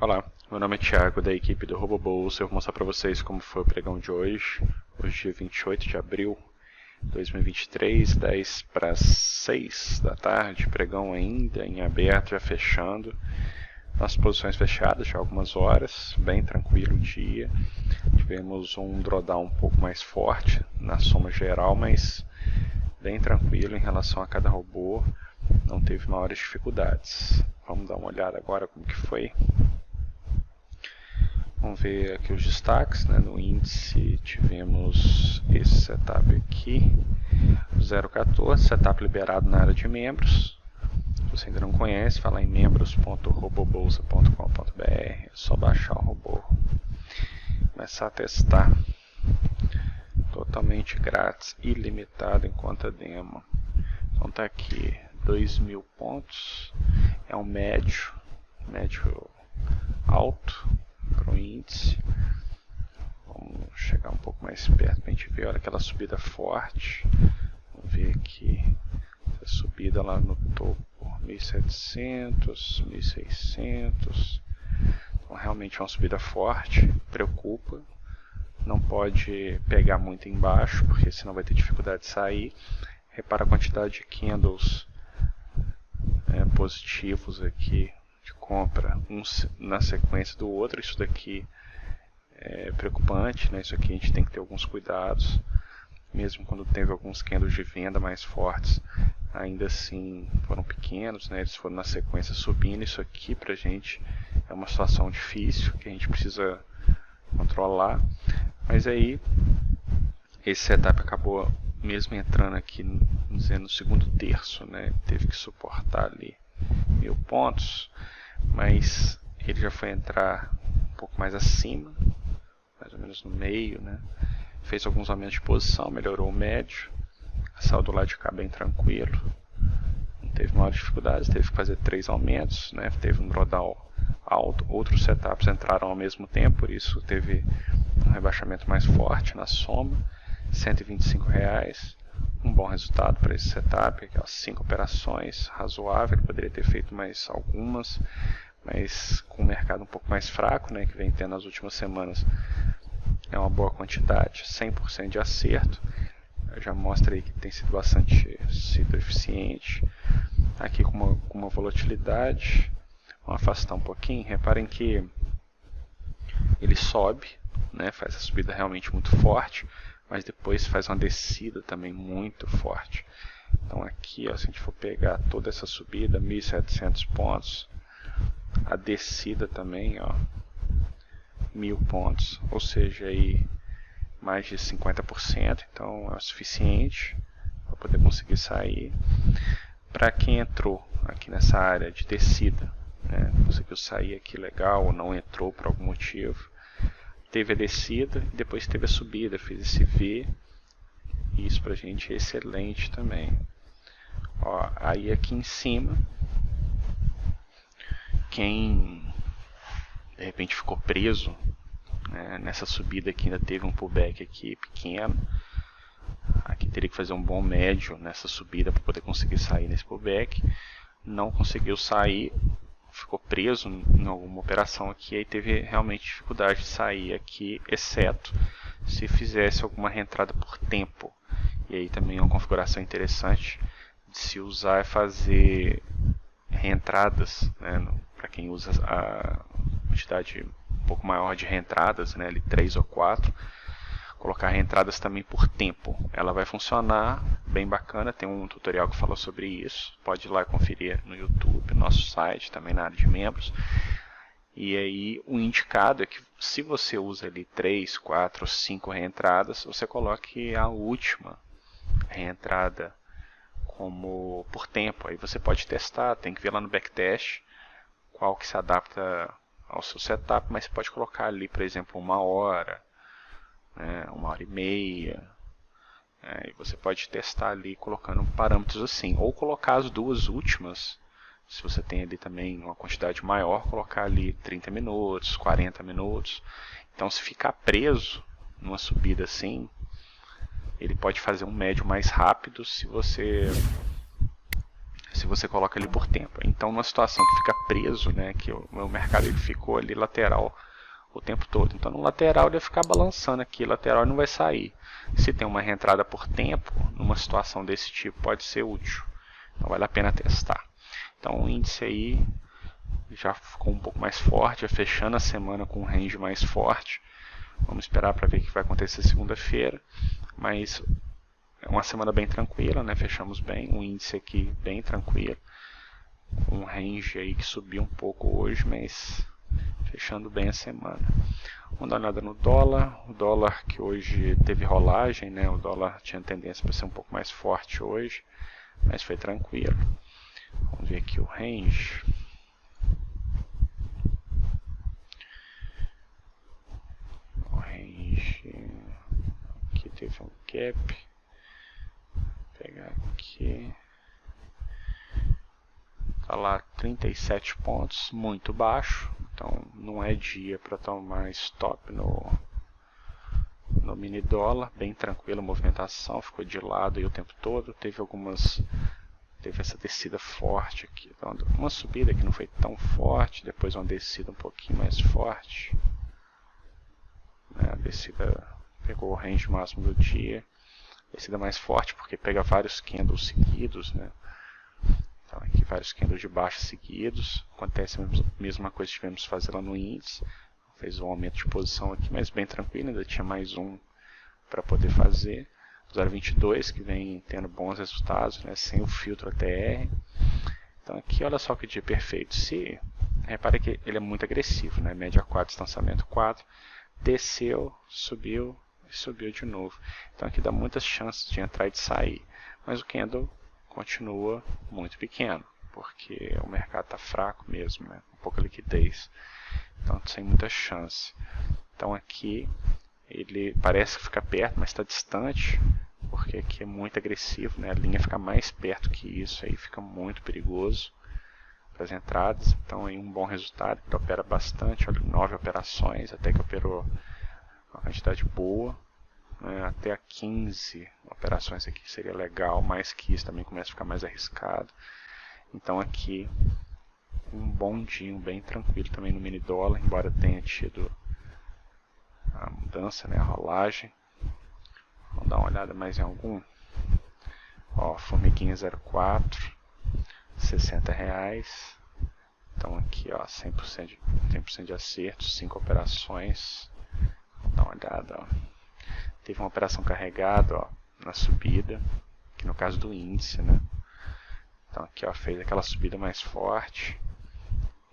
Olá, meu nome é Thiago, da equipe do RoboBolsa. Eu vou mostrar para vocês como foi o pregão de hoje. Hoje, dia 28 de abril de 2023, 10 para 6 da tarde. Pregão ainda em aberto, já fechando. Nossas posições fechadas já há algumas horas, bem tranquilo o dia. Tivemos um drawdown um pouco mais forte na soma geral, mas bem tranquilo em relação a cada robô. Não teve maiores dificuldades. Vamos dar uma olhada agora como que foi. Vamos ver aqui os destaques, né? No índice tivemos esse setup aqui, 014, setup liberado na área de membros. Se você ainda não conhece, vai lá em membros.robobolsa.com.br, é só baixar o robô, começar a testar, totalmente grátis, ilimitado enquanto a demo. Então tá aqui, 2.000 pontos, é um médio alto para o índice. Vamos chegar um pouco mais perto para a gente ver. Olha aquela subida forte. Vamos ver aqui a subida lá no topo, 1.700, 1.600. Então realmente é uma subida forte, preocupa. Não pode pegar muito embaixo, porque senão vai ter dificuldade de sair. Repara a quantidade de candles positivos aqui de compra, um na sequência do outro. Isso daqui é preocupante, né? Isso aqui a gente tem que ter alguns cuidados, mesmo quando teve alguns candles de venda mais fortes, ainda assim foram pequenos, né? Eles foram na sequência subindo. Isso aqui pra gente é uma situação difícil que a gente precisa controlar, mas aí esse setup acabou mesmo entrando aqui no segundo terço, né? Teve que suportar ali 1.000 pontos, mas ele já foi entrar um pouco mais acima, mais ou menos no meio, né? Fez alguns aumentos de posição, melhorou o médio, saiu do lado de cá bem tranquilo, não teve maiores dificuldades, teve que fazer 3 aumentos, né? Teve um drawdown alto, outros setups entraram ao mesmo tempo, por isso teve um rebaixamento mais forte na soma, R$125, um bom resultado para esse setup, aquelas 5 operações, razoável. Ele poderia ter feito mais algumas, mas com o mercado um pouco mais fraco, né, que vem tendo nas últimas semanas, é uma boa quantidade, 100% de acerto. Já mostra aí que tem sido bastante eficiente. Aqui com uma volatilidade, vamos afastar um pouquinho, reparem que ele sobe, né, faz a subida realmente muito forte, mas depois faz uma descida também muito forte. Então aqui, ó, se a gente for pegar toda essa subida, 1.700 pontos, a descida também, ó, 1.000 pontos, ou seja, aí mais de 50%, então é o suficiente para poder conseguir sair. Para quem entrou aqui nessa área de descida, né, conseguiu sair aqui legal ou não entrou por algum motivo, teve a descida e depois teve a subida, fez esse V, e isso pra gente é excelente também. Ó, aí aqui em cima, quem de repente ficou preso, né, nessa subida aqui, ainda teve um pullback aqui pequeno, aqui teria que fazer um bom médio nessa subida para poder conseguir sair nesse pullback, não conseguiu sair, ficou preso em alguma operação aqui, aí teve realmente dificuldade de sair aqui, exceto se fizesse alguma reentrada por tempo. E aí também é uma configuração interessante de se usar, é fazer reentradas, né, para quem usa a quantidade um pouco maior de reentradas, né, ali 3 ou 4, colocar reentradas também por tempo. Ela vai funcionar bem bacana, tem um tutorial que fala sobre isso, pode ir lá conferir no YouTube, no nosso site, também na área de membros. E aí o indicado é que se você usa ali 3, 4, 5 reentradas, você coloque a última reentrada como por tempo. Aí você pode testar, tem que ver lá no backtest qual que se adapta ao seu setup, mas você pode colocar ali, por exemplo, 1 hora, 1h30, e você pode testar ali colocando parâmetros assim, ou colocar as duas últimas, se você tem ali também uma quantidade maior, colocar ali 30 minutos, 40 minutos. Então, se ficar preso numa subida assim, ele pode fazer um médio mais rápido se você você coloca ali por tempo. Então, numa situação que fica preso, né, que o mercado ele ficou ali lateral o tempo todo. Então, no lateral ele vai ficar balançando aqui, lateral não vai sair. Se tem uma reentrada por tempo, numa situação desse tipo, pode ser útil. Então, vale a pena testar. Então, o índice aí já ficou um pouco mais forte, já fechando a semana com um range mais forte. Vamos esperar para ver o que vai acontecer segunda-feira. Mas é uma semana bem tranquila, né? Fechamos bem, um índice aqui bem tranquilo. Um range aí que subiu um pouco hoje, mas fechando bem a semana. Vamos dar uma olhada no dólar. O dólar que hoje teve rolagem, né? O dólar tinha tendência para ser um pouco mais forte hoje, mas foi tranquilo. Vamos ver aqui o range. O range aqui teve um gap. Vou pegar aqui. Tá lá 37 pontos, muito baixo. Então não é dia para tomar stop no mini dólar. Bem tranquila a movimentação, ficou de lado aí o tempo todo. Teve essa descida forte aqui, então, uma subida que não foi tão forte, depois uma descida um pouquinho mais forte, né? A descida pegou o range máximo do dia, descida mais forte porque pega vários candles seguidos, né? Então aqui vários candles de baixa seguidos, acontece a mesma coisa que tivemos fazer lá no índice, fez um aumento de posição aqui, mas bem tranquilo, ainda tinha mais um para poder fazer. 0,22 que vem tendo bons resultados, né, sem o filtro ATR. Então aqui olha só que dia perfeito. Repare que ele é muito agressivo, né, média 4, distanciamento 4, desceu, subiu e subiu de novo. Então aqui dá muitas chances de entrar e de sair, mas o candle continua muito pequeno, porque o mercado está fraco mesmo, né, com pouca liquidez, então sem muita chance. Então aqui ele parece que fica perto, mas está distante, porque aqui é muito agressivo, né? A linha fica mais perto que isso, aí fica muito perigoso para as entradas. Então aí um bom resultado, ele opera bastante, olha, 9 operações, até que operou uma quantidade boa, né? Até a 15 operações aqui seria legal, mais que isso também começa a ficar mais arriscado. Então aqui um bom dia, bem tranquilo também no mini dólar, embora tenha tido a mudança, né, a rolagem. Vamos dar uma olhada mais em algum. Ó, formiguinha 04, R$60. Então aqui, ó, 100% de acerto, 5 operações. Vamos dar uma olhada, ó. Teve uma operação carregada, ó, na subida, que no caso do índice, né? Então aqui, ó, fez aquela subida mais forte.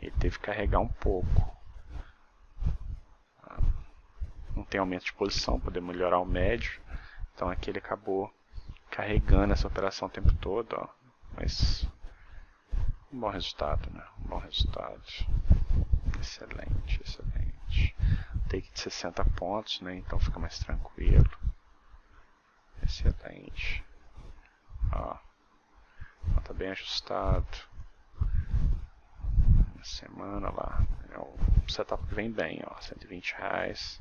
Ele teve que carregar um pouco. Não tem aumento de posição, poder melhorar o médio. Então aqui ele acabou carregando essa operação o tempo todo, ó. Mas um bom resultado, né? Um bom resultado. Excelente, excelente. Take de 60 pontos, né? Então fica mais tranquilo. Excelente. Ó, tá bem ajustado. Na semana lá, é o setup que vem bem, ó, R$120.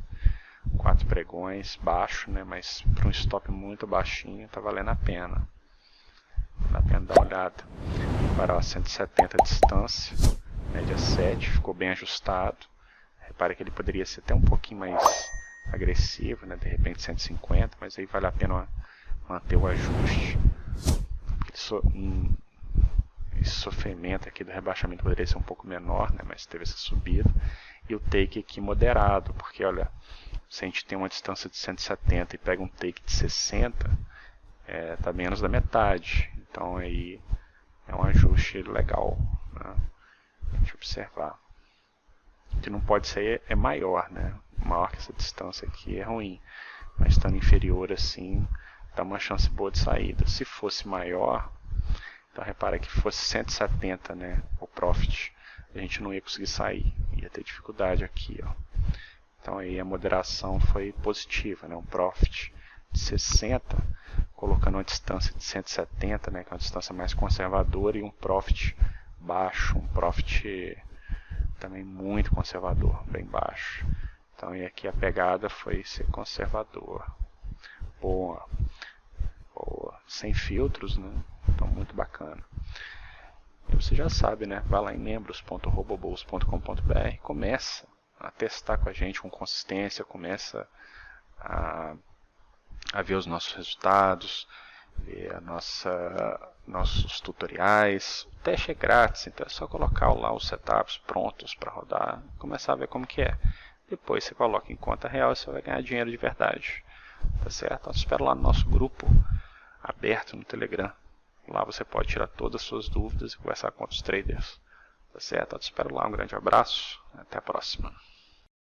4 pregões, baixo, né, mas para um stop muito baixinho, tá valendo a pena. Vale a pena dar uma olhada. Para 170 a distância, média 7, ficou bem ajustado. Repare que ele poderia ser até um pouquinho mais agressivo, né, de repente 150, mas aí vale a pena manter o ajuste. Esse sofrimento aqui do rebaixamento poderia ser um pouco menor, né, mas teve essa subida. E o take aqui moderado, porque olha, se a gente tem uma distância de 170 e pega um take de 60, tá menos da metade. Então aí é um ajuste legal, né? A gente observar. O que não pode ser é maior, né? Maior que essa distância aqui é ruim, mas estando inferior assim, dá uma chance boa de saída. Se fosse maior, então repara que fosse 170, né, o profit, a gente não ia conseguir sair, ia ter dificuldade aqui, ó. Então aí a moderação foi positiva, né? Um profit de 60, colocando uma distância de 170, né? Que é uma distância mais conservadora, e um profit baixo, um profit também muito conservador, bem baixo. Então e aqui a pegada foi ser conservador. Boa, boa, sem filtros, né? Então muito bacana. E você já sabe, né? Vai lá em membros.robobolsa.com.br e começa a testar com a gente com consistência, começa a ver os nossos resultados, ver nossos tutoriais. O teste é grátis, então é só colocar lá os setups prontos para rodar e começar a ver como que é. Depois você coloca em conta real e você vai ganhar dinheiro de verdade. Tá certo? Então, espero lá no nosso grupo aberto no Telegram. Lá você pode tirar todas as suas dúvidas e conversar com outros traders. Tá certo? Eu te espero lá. Um grande abraço. Até a próxima.